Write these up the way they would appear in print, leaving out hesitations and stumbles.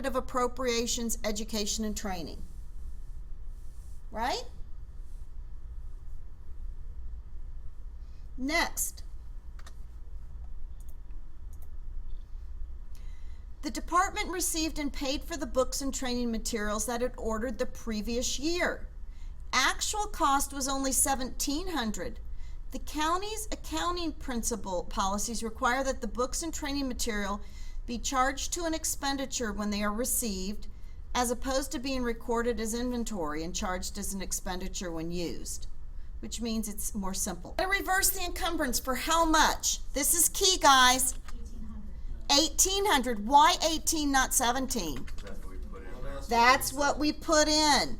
Department of Appropriations, Education and Training. Right? Next. The department received and paid for the books and training materials that it ordered the previous year. Actual cost was only $1,700. The county's accounting principle policies require that the books and training material be charged to an expenditure when they are received, as opposed to being recorded as inventory and charged as an expenditure when used, which means it's more simple. To reverse the encumbrance for how much? This is key, guys. 1,800. Why 18, not 17? That's what we put in.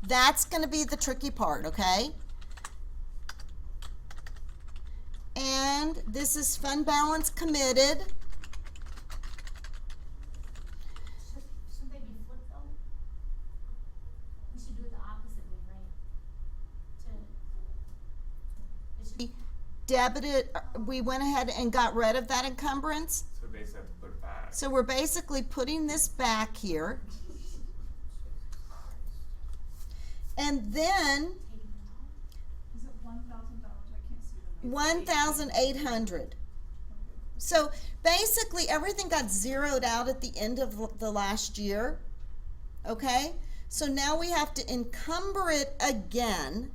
That's going to be the tricky part, okay? And this is fund balance committed. Shouldn't they be flipped though? We should do it the opposite way, right? It should Debited, we went ahead and got rid of that encumbrance. So we basically have to put it back. So we're basically putting this back here. And then Is it $1,000? I can't see the number. 1,800. So basically everything got zeroed out at the end of the last year. Okay? So now we have to encumber it again.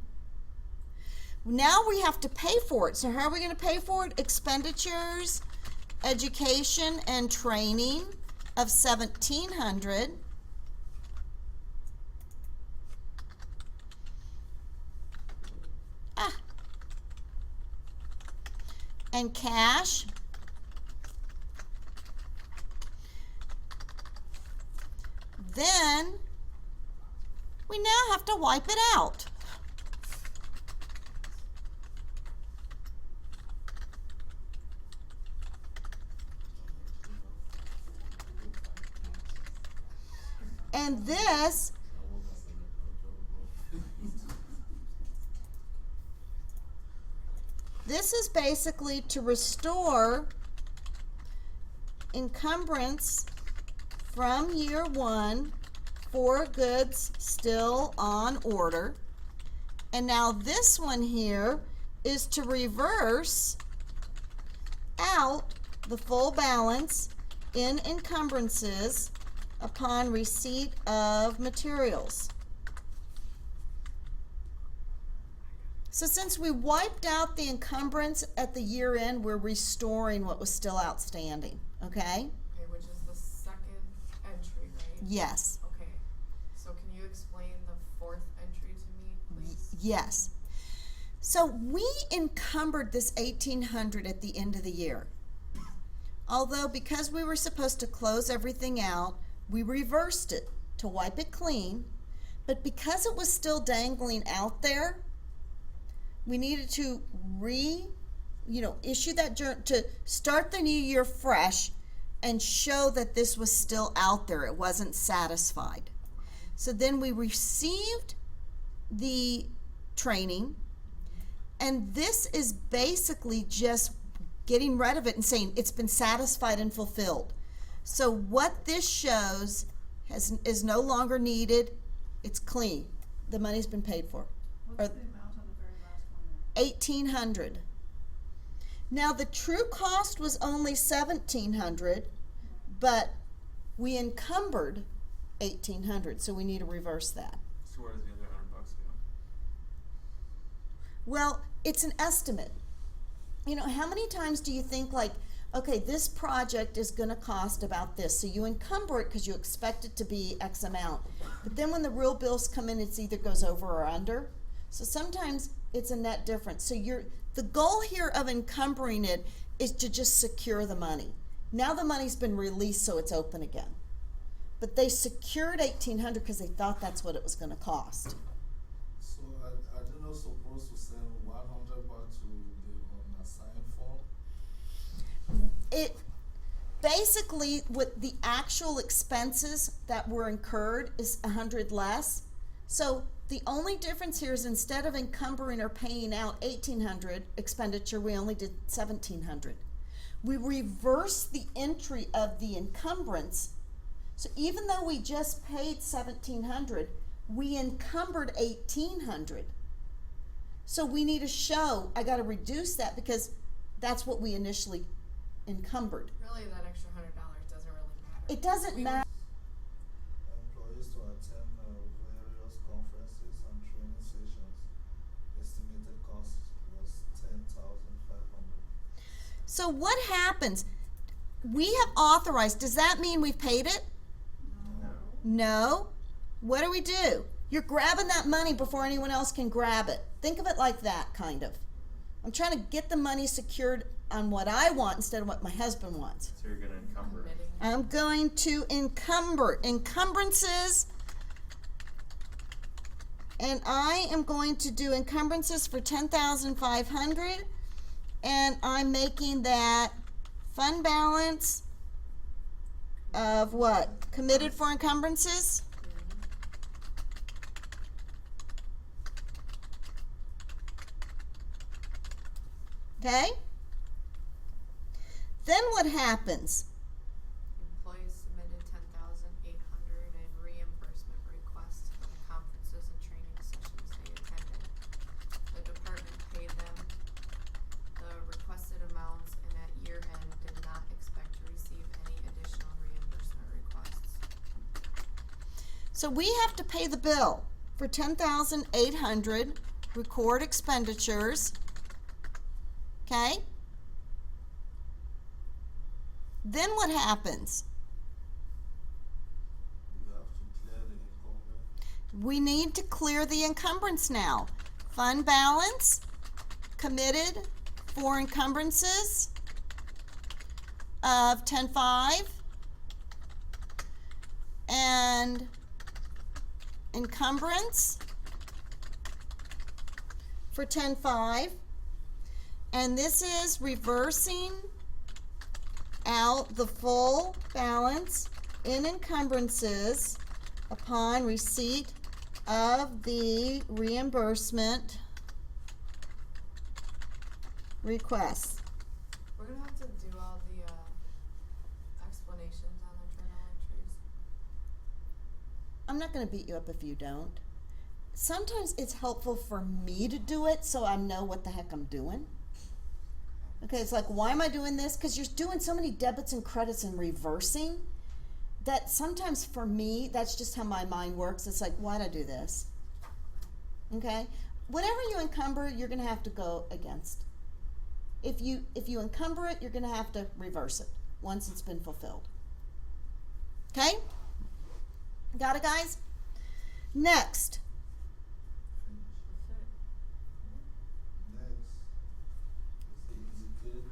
Now we have to pay for it. So how are we going to pay for it? Expenditures, education and training of $1,700. And cash. Then we now have to wipe it out. And this is basically to restore encumbrance from year one for goods still on order. And now this one here is to reverse out the full balance in encumbrances upon receipt of materials. So since we wiped out the encumbrance at the year end, we're restoring what was still outstanding, okay? Okay, which is the second entry, right? Yes. Okay, so can you explain the fourth entry to me, please? Yes. So we encumbered this 1,800 at the end of the year. Although because we were supposed to close everything out, we reversed it to wipe it clean, but because it was still dangling out there, we needed to issue that journal to start the new year fresh and show that this was still out there. It wasn't satisfied. So then we received the training, and this is basically just getting rid of it and saying it's been satisfied and fulfilled. So what this shows is no longer needed. It's clean. The money's been paid for. What's the amount on the very last one there? 1,800. Now the true cost was only 1,700, but we encumbered 1,800, so we need to reverse that. So where does the other $100 go? Well, it's an estimate. You know, how many times do you think like, okay, this project is going to cost about this, so you encumber it because you expect it to be X amount, but then when the real bills come in, it's either goes over or under. So sometimes it's a net difference. So the goal here of encumbering it is to just secure the money. Now the money's been released, so it's open again. But they secured 1,800 because they thought that's what it was going to cost. So are they not supposed to send $100 to the assigned form? It basically, what the actual expenses that were incurred is 100 less. So the only difference here is instead of encumbering or paying out 1,800 expenditure, we only did 1,700. We reversed the entry of the encumbrance So even though we just paid 1,700, we encumbered 1,800. So we need to show, I gotta reduce that because that's what we initially encumbered. Really, that extra $100 doesn't really matter. It doesn't We matter. Employees to attend various conferences and training sessions. Estimated cost was 10,500. So what happens? We have authorized, does that mean we've paid it? No. No. What do? You're grabbing that money before anyone else can grab it. Think of it like that, kind of. I'm trying to get the money secured on what I want instead of what my husband wants. So you're gonna encumber. committing. I'm going to encumber. Encumbrances. And I am going to do encumbrances for 10,500. And I'm making that fund balance of what? Committed for encumbrances? Okay? Then what happens? Employees submitted 10,800 in reimbursement requests for the conferences and training sessions they attended. The department paid them the requested amounts and at year end did not expect to receive any additional reimbursement requests. So we have to pay the bill for 10,800, record expenditures. Okay? Then what happens? You have to clear the encumbrance. We need to clear the encumbrance now. Fund balance, committed for encumbrances of 10.5 and encumbrance for 10.5. And this is reversing out the full balance in encumbrances upon receipt of the reimbursement request. We're gonna have to do all the explanations on the journal entries. I'm not going to beat you up if you don't. Sometimes it's helpful for me to do it so I know what the heck I'm doing. Okay, it's like, why am I doing this? Because you're doing so many debits and credits and reversing that sometimes for me, that's just how my mind works. It's like, why'd I do this? Okay? Whatever you encumber, you're going to have to go against. If you encumber it, you're going to have to reverse it once it's been fulfilled. Okay? Got it, guys? Next. Next is the indicate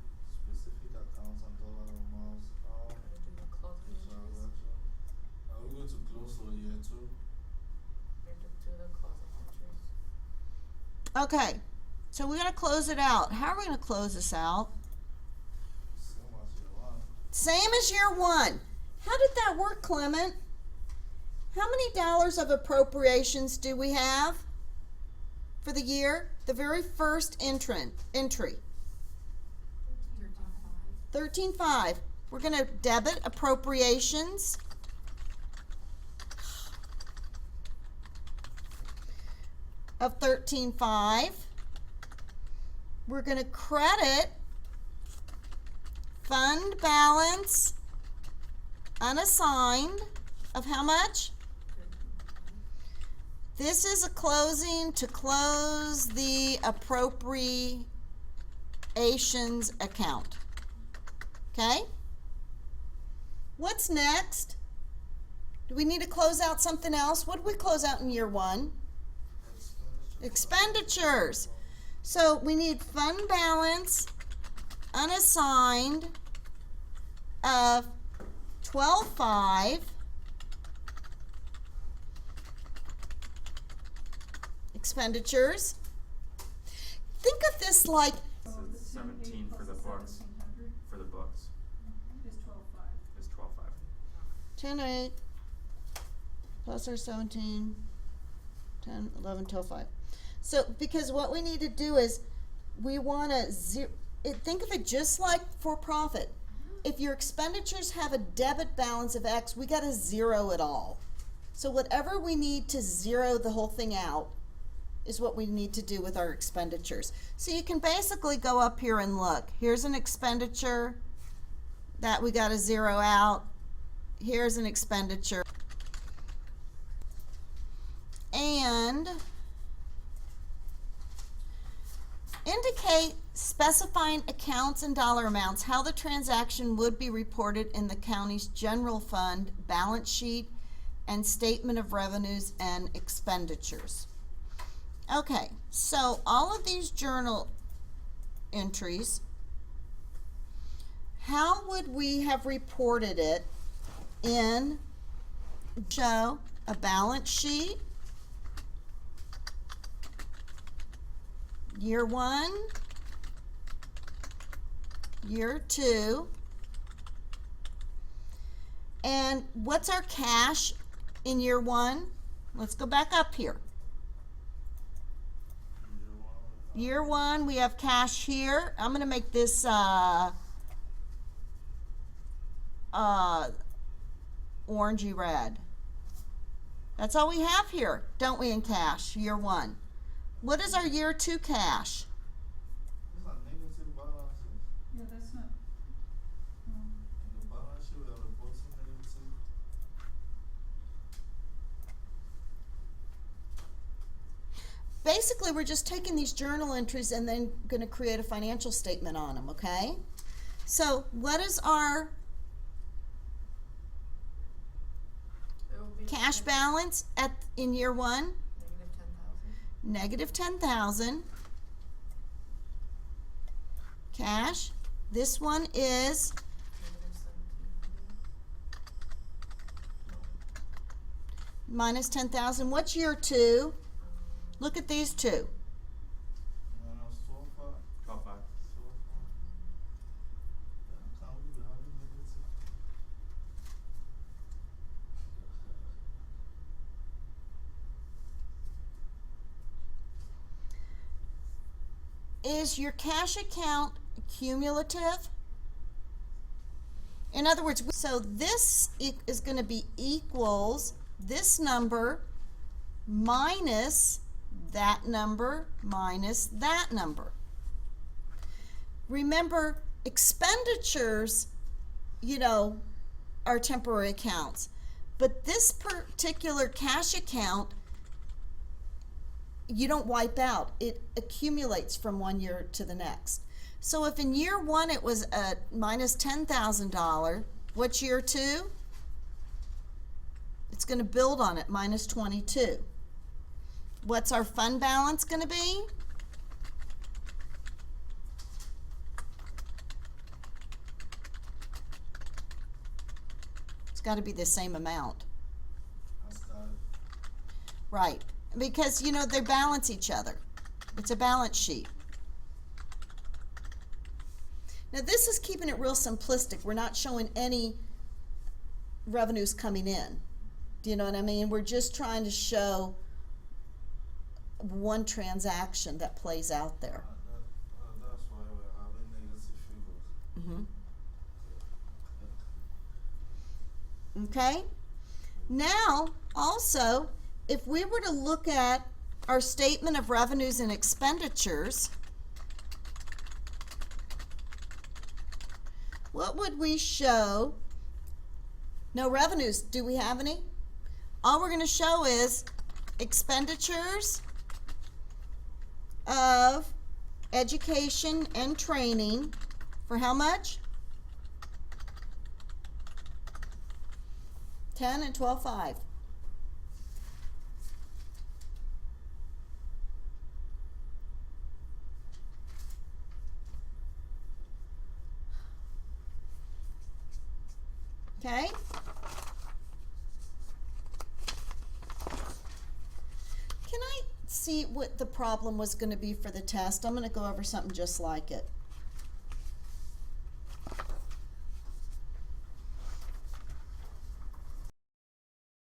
specific accounts and dollar amounts found We're gonna do the closing in entries. transaction. Are we going to close for a year too? We're gonna do the closing entries. Okay. So we're going to close it out. How are we going to close this out? Same as year one. Same as year one. How did that work, Clement? How many dollars of appropriations do we have for the year? The very first entry. 13.5. We're going to debit appropriations. Of 13.5. We're going to credit fund balance unassigned of how much? This is a closing to close the appropriations account. Okay? What's next? Do we need to close out something else? What did we close out in year one? Expenditures. So we need fund balance unassigned of 12.5. Expenditures. Think of this like So So the it's 10,800 17 for the plus books. 1,700 For the books is 12,500. is 12.5. 10.8 plus our 17, 10, 11, 12, 5. So, because what we need to do is we want to think of it just like for profit. if your expenditures have a debit balance of X, we gotta zero it all. So whatever we need to zero the whole thing out is what we need to do with our expenditures. So you can basically go up here and look. Here's an expenditure that we gotta zero out. Here's an expenditure. And indicate specifying accounts and dollar amounts, how the transaction would be reported in the county's general fund, balance sheet, and statement of revenues and expenditures. Okay, so all of these journal entries, how would we have reported it in show a balance sheet, year 1, year 2, and what's our cash in year 1? Let's go back up here. Year 1, we have cash here. I'm going to make this orangey red. That's all we have here, don't we, in cash, year 1. What is our year 2 cash? These are negative balances. Yeah, that's not, no. In the balance sheet, we are reporting negative. Basically, we're just taking these journal entries and then going to create a financial statement on them, okay? So what is our It will be cash balance in year 1? negative 10,000. -10,000. Cash. This one is Negative 17. -10,000. What's year 2? Look at these two. Minus 12,500. 12.5. 12,500. Yeah, can we be having negative? Is your cash account cumulative? In other words, so this is going to be equals this number minus that number minus that number. Remember, expenditures, you know, are temporary accounts. But this particular cash account, you don't wipe out. It accumulates from one year to the next. So if in year 1 it was a -$10,000, what's year 2? It's going to build on it, -22. What's our fund balance going to be? It's got to be the same amount. I started. Right. Because, you know, they balance each other. It's a balance sheet. Now, this is keeping it real simplistic. We're not showing any revenues coming in. Do you know what I mean? We're just trying to show one transaction that plays out there. That's why we're having negative figures. Okay? Now, also, if we were to look at our statement of revenues and expenditures, what would we show? No revenues. Do we have any? All we're going to show is expenditures of education and training for how much? 10 and 12.5. Okay? Can I see what the problem was going to be for the test? I'm going to go over something just like it.